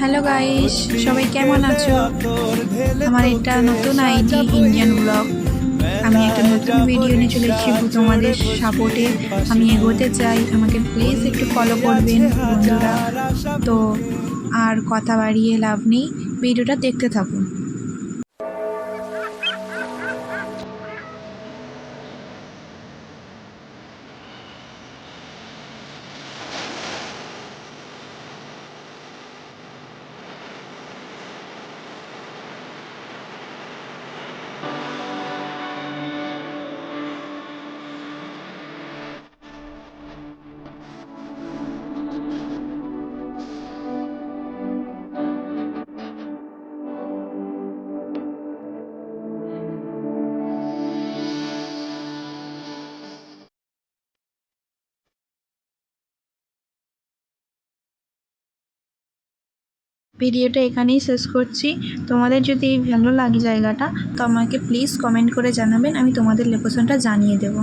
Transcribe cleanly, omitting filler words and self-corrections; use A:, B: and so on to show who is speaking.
A: Hello guys, সবাই কেমন আছো? আমার এটা নতুন আইডি ইন্ডিয়ান ব্লগ। আমি একটা নতুন ভিডিও নিয়ে চলে এসেছি। তোমাদের সাপোর্টে আমি এগোতে চাই, আমাকে প্লিজ একটু ফলো করবেন বন্ধুরা। তো আর কথা বাড়িয়ে লাভ নেই, ভিডিওটা দেখতে থাকুন। ভিডিওটা এখানেই শেষ করছি। তোমাদের যদি ভালো লাগে জায়গাটা, তো আমাকে প্লিজ কমেন্ট করে জানাবেন, আমি তোমাদের লোকেশনটা জানিয়ে দেবো।